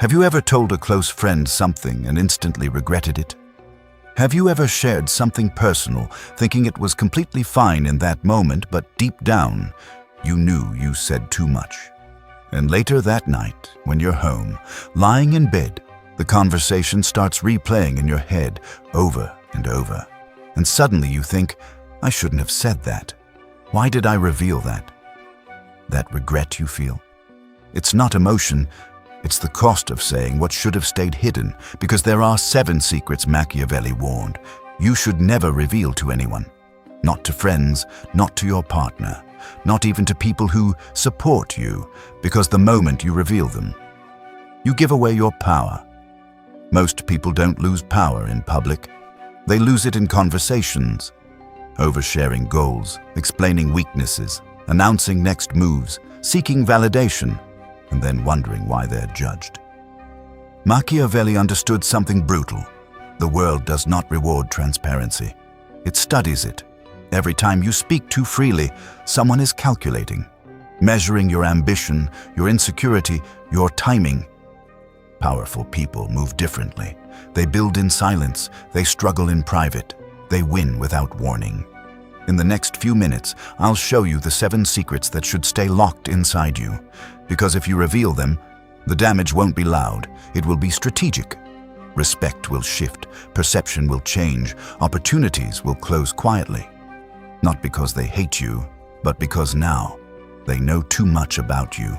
Have you ever told a close friend something and instantly regretted it? Have you ever shared something personal, thinking it was completely fine in that moment, but deep down, you knew you said too much? And later that night, when you're home, lying in bed, the conversation starts replaying in your head over and over. And suddenly you think, I shouldn't have said that. Why did I reveal that? That regret you feel? It's not emotion, it's the cost of saying what should have stayed hidden, because there are 7 secrets Machiavelli warned you should never reveal to anyone. Not to friends, not to your partner, not even to people who support you, because the moment you reveal them, you give away your power. Most people don't lose power in public. They lose it in conversations, oversharing goals, explaining weaknesses, announcing next moves, seeking validation, and then wondering why they're judged. Machiavelli understood something brutal. The world does not reward transparency. It studies it. Every time you speak too freely, someone is calculating, measuring your ambition, your insecurity, your timing. Powerful people move differently. They build in silence. They struggle in private. They win without warning. In the next few minutes, I'll show you the 7 secrets that should stay locked inside you. Because if you reveal them, the damage won't be loud. It will be strategic. Respect will shift. Perception will change. Opportunities will close quietly. Not because they hate you, but because now they know too much about you.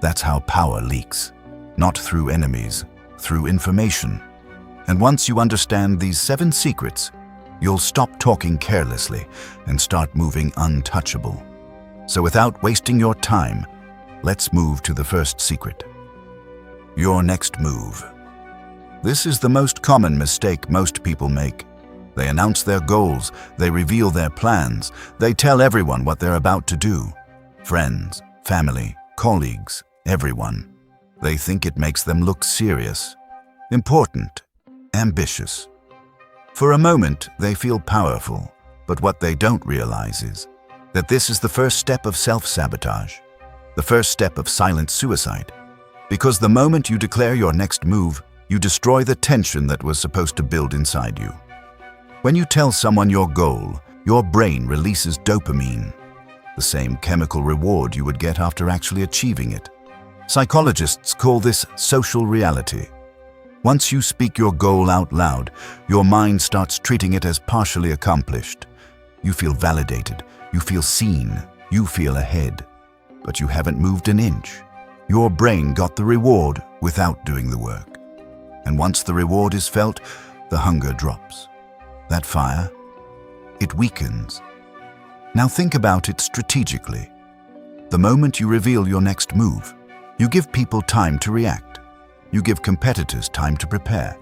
That's how power leaks. Not through enemies, through information. And once you understand these 7 secrets, you'll stop talking carelessly and start moving untouchable. So without wasting your time, let's move to the first secret. Your next move. This is the most common mistake most people make. They announce their goals, they reveal their plans, they tell everyone what they're about to do. Friends, family, colleagues, everyone. They think it makes them look serious, important, ambitious. For a moment, they feel powerful, but what they don't realize is that this is the first step of self-sabotage, the first step of silent suicide. Because the moment you declare your next move, you destroy the tension that was supposed to build inside you. When you tell someone your goal, your brain releases dopamine, the same chemical reward you would get after actually achieving it. Psychologists call this social reality. Once you speak your goal out loud, your mind starts treating it as partially accomplished. You feel validated, you feel seen, you feel ahead. But you haven't moved an inch. Your brain got the reward without doing the work. And once the reward is felt, the hunger drops. That fire, it weakens. Now think about it strategically. The moment you reveal your next move, you give people time to react. You give competitors time to prepare.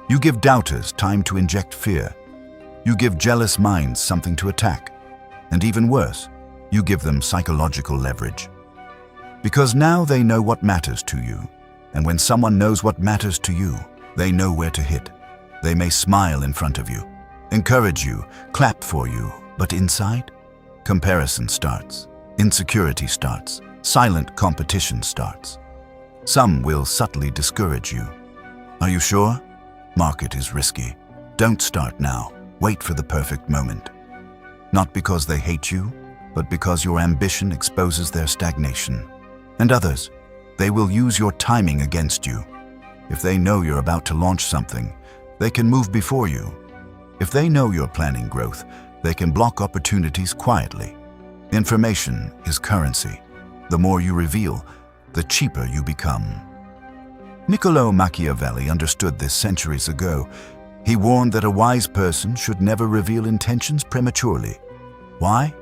You give doubters time to inject fear. You give jealous minds something to attack. And even worse, you give them psychological leverage. Because now they know what matters to you. And when someone knows what matters to you, they know where to hit. They may smile in front of you, encourage you, clap for you, but inside, comparison starts, insecurity starts, silent competition starts. Some will subtly discourage you. Are you sure? Market is risky. Don't start now. Wait for the perfect moment. Not because they hate you, but because your ambition exposes their stagnation. And others, they will use your timing against you. If they know you're about to launch something, they can move before you. If they know you're planning growth, they can block opportunities quietly. Information is currency. The more you reveal, the cheaper you become. Niccolò Machiavelli understood this centuries ago. He warned that a wise person should never reveal intentions prematurely. Why?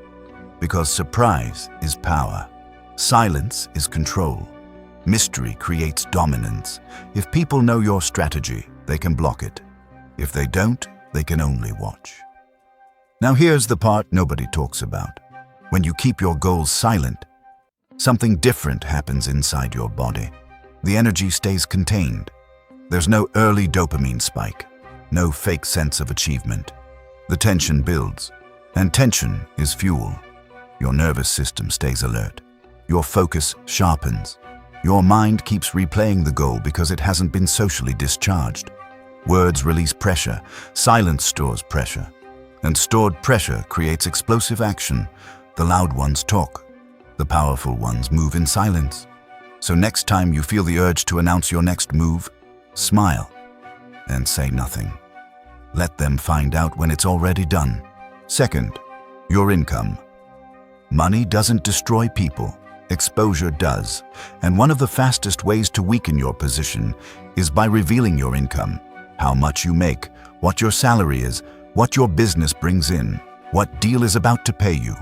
Because surprise is power. Silence is control. Mystery creates dominance. If people know your strategy, they can block it. If they don't, they can only watch. Now here's the part nobody talks about. When you keep your goals silent, something different happens inside your body. The energy stays contained. There's no early dopamine spike, no fake sense of achievement. The tension builds, and tension is fuel. Your nervous system stays alert. Your focus sharpens. Your mind keeps replaying the goal because it hasn't been socially discharged. Words release pressure, silence stores pressure, and stored pressure creates explosive action. The loud ones talk, the powerful ones move in silence. So next time you feel the urge to announce your next move, smile and say nothing. Let them find out when it's already done. Second, your income. Money doesn't destroy people. Exposure does. And one of the fastest ways to weaken your position is by revealing your income. How much you make, what your salary is, what your business brings in, what deal is about to pay you.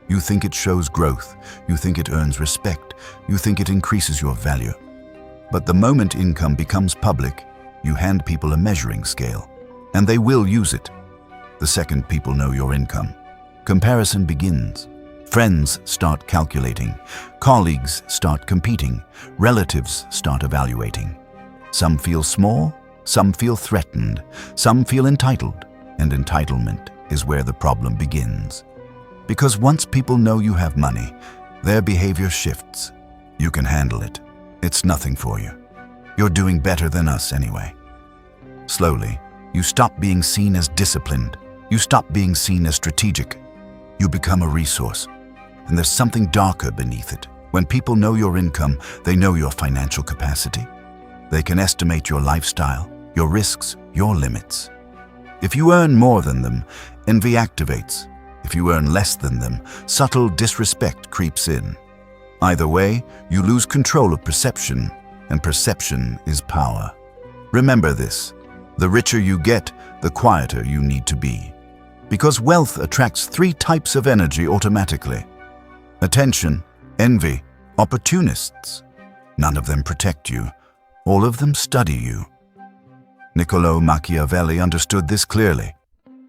You think it shows growth. You think it earns respect. You think it increases your value. But the moment income becomes public, you hand people a measuring scale, and they will use it. The second people know your income, comparison begins. Friends start calculating, colleagues start competing, relatives start evaluating. Some feel small, some feel threatened, some feel entitled, and entitlement is where the problem begins. Because once people know you have money, their behavior shifts. You can handle it. It's nothing for you. You're doing better than us anyway. Slowly, you stop being seen as disciplined. You stop being seen as strategic. You become a resource. And there's something darker beneath it. When people know your income, they know your financial capacity. They can estimate your lifestyle, your risks, your limits. If you earn more than them, envy activates. If you earn less than them, subtle disrespect creeps in. Either way, you lose control of perception, and perception is power. Remember this: the richer you get, the quieter you need to be. Because wealth attracts 3 types of energy automatically: attention, envy, opportunists. None of them protect you. All of them study you. Niccolò Machiavelli understood this clearly.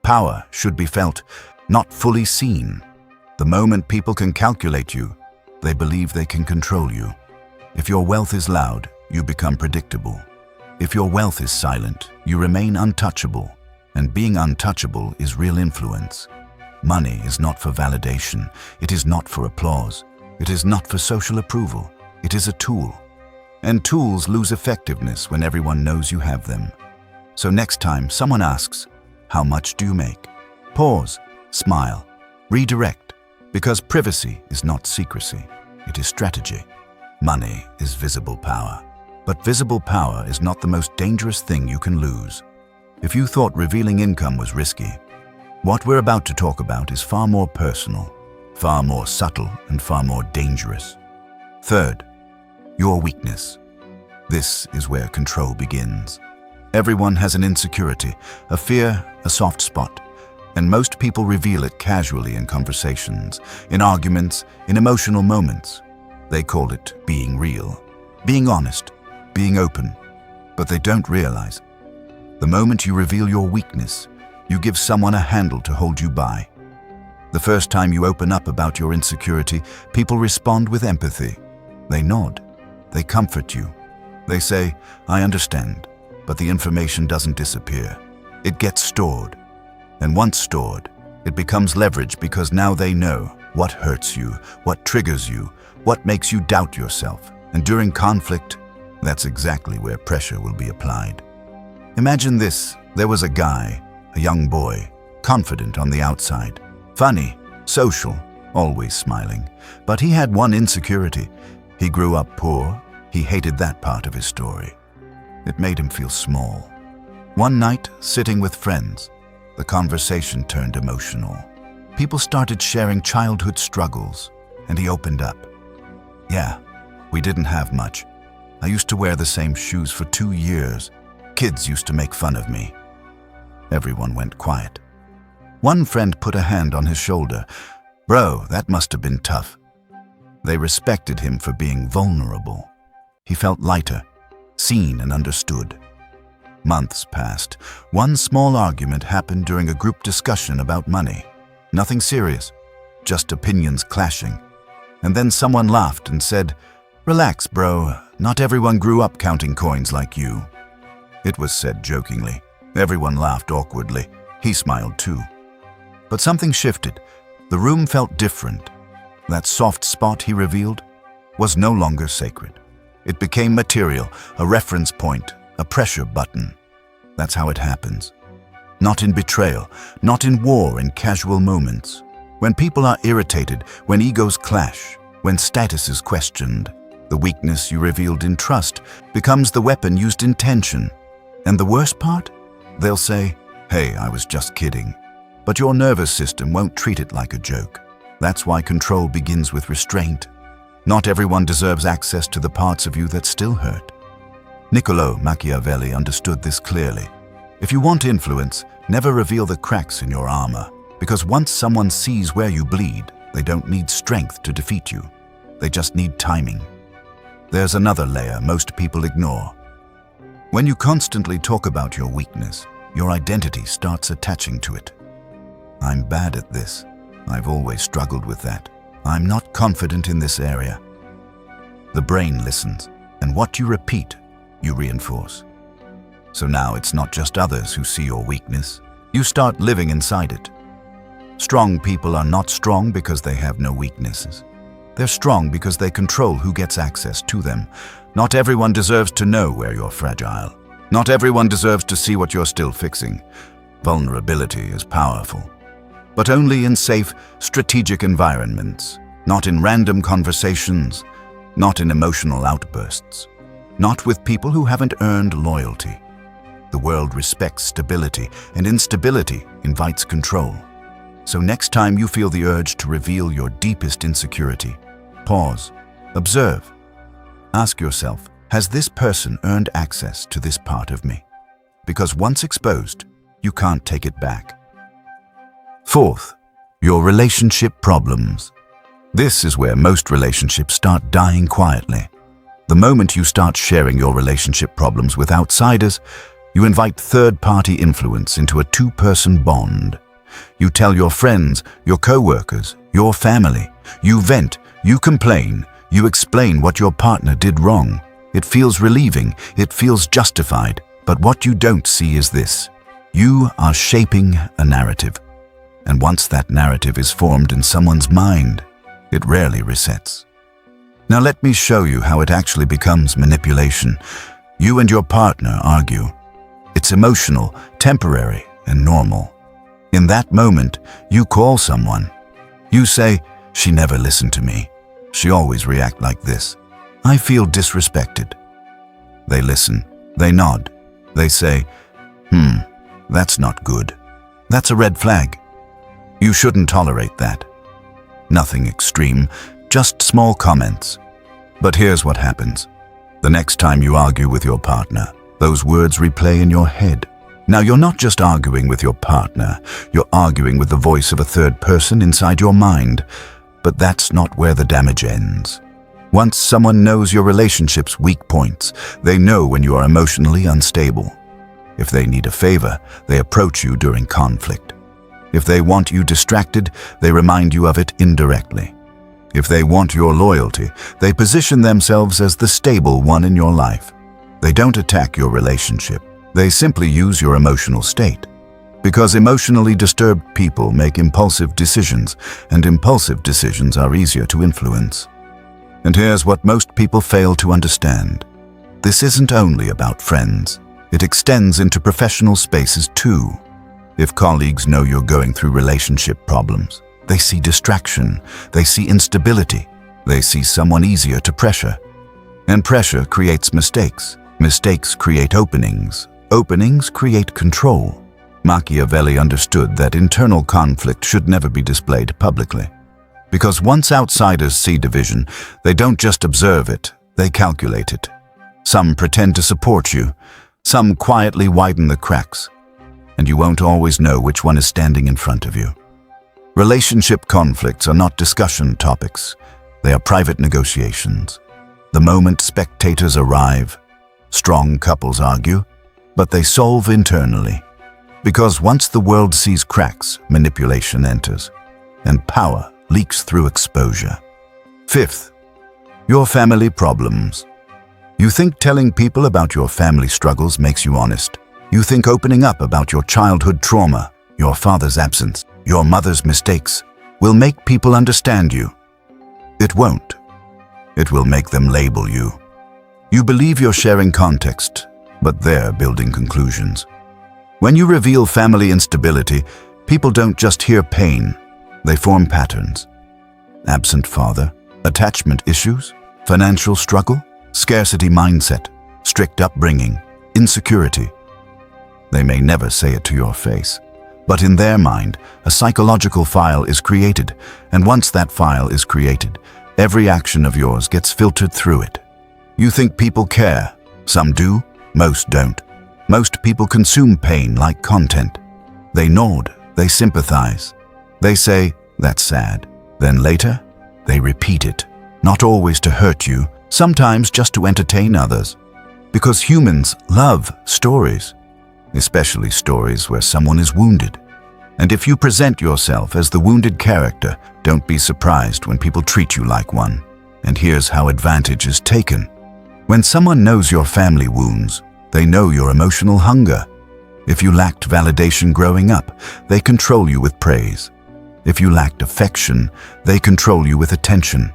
Power should be felt, not fully seen. The moment people can calculate you, they believe they can control you. If your wealth is loud, you become predictable. If your wealth is silent, you remain untouchable. And being untouchable is real influence. Money is not for validation. It is not for applause. It is not for social approval. It is a tool. And tools lose effectiveness when everyone knows you have them. So next time someone asks, "How much do you make?" Pause, smile, redirect, because privacy is not secrecy. It is strategy. Money is visible power. But visible power is not the most dangerous thing you can lose. If you thought revealing income was risky, what we're about to talk about is far more personal, far more subtle, and far more dangerous. Third, your weakness. This is where control begins. Everyone has an insecurity, a fear, a soft spot, and most people reveal it casually in conversations, in arguments, in emotional moments. They call it being real, being honest, being open, but they don't realize the moment you reveal your weakness, you give someone a handle to hold you by. The first time you open up about your insecurity, people respond with empathy. They nod. They comfort you. They say, "I understand," but the information doesn't disappear. It gets stored. And once stored, it becomes leverage because now they know what hurts you, what triggers you, what makes you doubt yourself. And during conflict, that's exactly where pressure will be applied. Imagine this: there was a guy, a young boy, confident on the outside, funny, social, always smiling. But he had one insecurity. He grew up poor. He hated that part of his story. It made him feel small. One night, sitting with friends, the conversation turned emotional. People started sharing childhood struggles, and he opened up. "Yeah, we didn't have much. I used to wear the same shoes for 2 years. Kids used to make fun of me." Everyone went quiet. One friend put a hand on his shoulder. "Bro, that must have been tough." They respected him for being vulnerable. He felt lighter, seen and understood. Months passed. One small argument happened during a group discussion about money. Nothing serious, just opinions clashing. And then someone laughed and said, "Relax, bro. Not everyone grew up counting coins like you." It was said jokingly. Everyone laughed awkwardly. He smiled too. But something shifted. The room felt different. That soft spot he revealed was no longer sacred. It became material, a reference point, a pressure button. That's how it happens. Not in betrayal, not in war, in casual moments. When people are irritated, when egos clash, when status is questioned, the weakness you revealed in trust becomes the weapon used in tension. And the worst part? They'll say, "Hey, I was just kidding." But your nervous system won't treat it like a joke. That's why control begins with restraint. Not everyone deserves access to the parts of you that still hurt. Niccolò Machiavelli understood this clearly. If you want influence, never reveal the cracks in your armor, because once someone sees where you bleed, they don't need strength to defeat you. They just need timing. There's another layer most people ignore. When you constantly talk about your weakness, your identity starts attaching to it. I'm bad at this. I've always struggled with that. I'm not confident in this area. The brain listens, and what you repeat, you reinforce. So now it's not just others who see your weakness. You start living inside it. Strong people are not strong because they have no weaknesses. They're strong because they control who gets access to them. Not everyone deserves to know where you're fragile. Not everyone deserves to see what you're still fixing. Vulnerability is powerful, but only in safe, strategic environments, not in random conversations, not in emotional outbursts, not with people who haven't earned loyalty. The world respects stability, and instability invites control. So next time you feel the urge to reveal your deepest insecurity, pause, observe. Ask yourself, has this person earned access to this part of me? Because once exposed, you can't take it back. Fourth, your relationship problems. This is where most relationships start dying quietly. The moment you start sharing your relationship problems with outsiders, you invite third-party influence into a two-person bond. You tell your friends, your co-workers, your family. You vent, you complain, you explain what your partner did wrong. It feels relieving, it feels justified. But what you don't see is this. You are shaping a narrative. And once that narrative is formed in someone's mind, it rarely resets. Now let me show you how it actually becomes manipulation. You and your partner argue. It's emotional, temporary, and normal. In that moment, you call someone. You say, "She never listened to me. She always reacts like this. I feel disrespected." They listen. They nod. They say, "That's not good. That's a red flag. You shouldn't tolerate that." Nothing extreme, just small comments. But here's what happens. The next time you argue with your partner, those words replay in your head. Now you're not just arguing with your partner, you're arguing with the voice of a third person inside your mind. But that's not where the damage ends. Once someone knows your relationship's weak points, they know when you are emotionally unstable. If they need a favor, they approach you during conflict. If they want you distracted, they remind you of it indirectly. If they want your loyalty, they position themselves as the stable one in your life. They don't attack your relationship. They simply use your emotional state. Because emotionally disturbed people make impulsive decisions, and impulsive decisions are easier to influence. And here's what most people fail to understand. This isn't only about friends. It extends into professional spaces too. If colleagues know you're going through relationship problems, they see distraction, they see instability, they see someone easier to pressure. And pressure creates mistakes. Mistakes create openings. Openings create control. Machiavelli understood that internal conflict should never be displayed publicly. Because once outsiders see division, they don't just observe it, they calculate it. Some pretend to support you, some quietly widen the cracks, and you won't always know which one is standing in front of you. Relationship conflicts are not discussion topics, they are private negotiations. The moment spectators arrive, strong couples argue, but they solve internally. Because once the world sees cracks, manipulation enters, and power leaks through exposure. Fifth, your family problems. You think telling people about your family struggles makes you honest. You think opening up about your childhood trauma, your father's absence, your mother's mistakes, will make people understand you. It won't. It will make them label you. You believe you're sharing context, but they're building conclusions. When you reveal family instability, people don't just hear pain, they form patterns. Absent father, attachment issues, financial struggle, scarcity mindset, strict upbringing, insecurity. They may never say it to your face, but in their mind, a psychological file is created, and once that file is created, every action of yours gets filtered through it. You think people care. Some do, most don't. Most people consume pain like content. They nod, they sympathize. They say, "That's sad." Then later, they repeat it, not always to hurt you, sometimes just to entertain others. Because humans love stories, especially stories where someone is wounded. And if you present yourself as the wounded character, don't be surprised when people treat you like one. And here's how advantage is taken. When someone knows your family wounds, they know your emotional hunger. If you lacked validation growing up, they control you with praise. If you lacked affection, they control you with attention.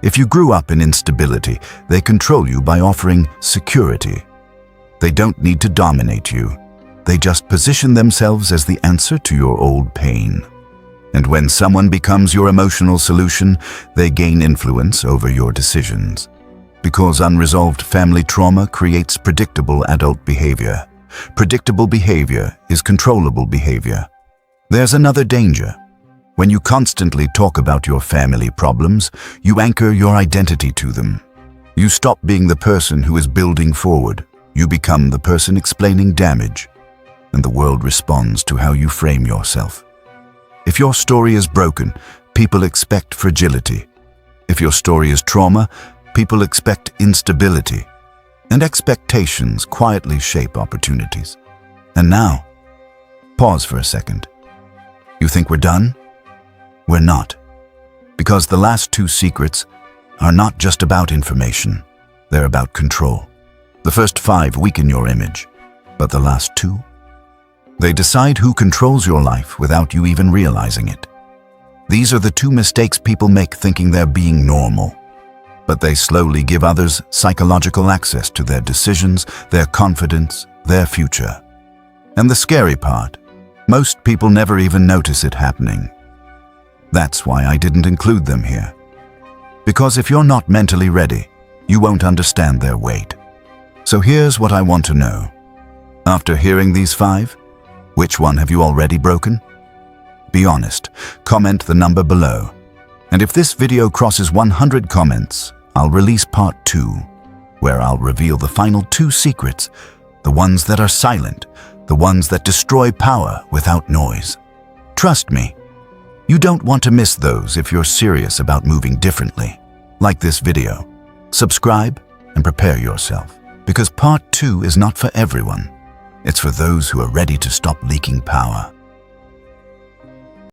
If you grew up in instability, they control you by offering security. They don't need to dominate you. They just position themselves as the answer to your old pain. And when someone becomes your emotional solution, they gain influence over your decisions. Because unresolved family trauma creates predictable adult behavior. Predictable behavior is controllable behavior. There's another danger. When you constantly talk about your family problems, you anchor your identity to them. You stop being the person who is building forward. You become the person explaining damage. And the world responds to how you frame yourself. If your story is broken, people expect fragility. If your story is trauma, people expect instability. And expectations quietly shape opportunities. And now, pause for a second. You think we're done? We're not. Because the last two secrets are not just about information, they're about control. The first 5 weaken your image, but the last 2, they decide who controls your life without you even realizing it. These are the 2 mistakes people make thinking they're being normal, but they slowly give others psychological access to their decisions, their confidence, their future. And the scary part, most people never even notice it happening. That's why I didn't include them here. Because if you're not mentally ready, you won't understand their weight. So here's what I want to know. After hearing these 5, which one have you already broken? Be honest, comment the number below. And if this video crosses 100 comments, I'll release part 2, where I'll reveal the final 2 secrets, the ones that are silent, the ones that destroy power without noise. Trust me, you don't want to miss those if you're serious about moving differently. Like this video, subscribe and prepare yourself, because part 2 is not for everyone. It's for those who are ready to stop leaking power.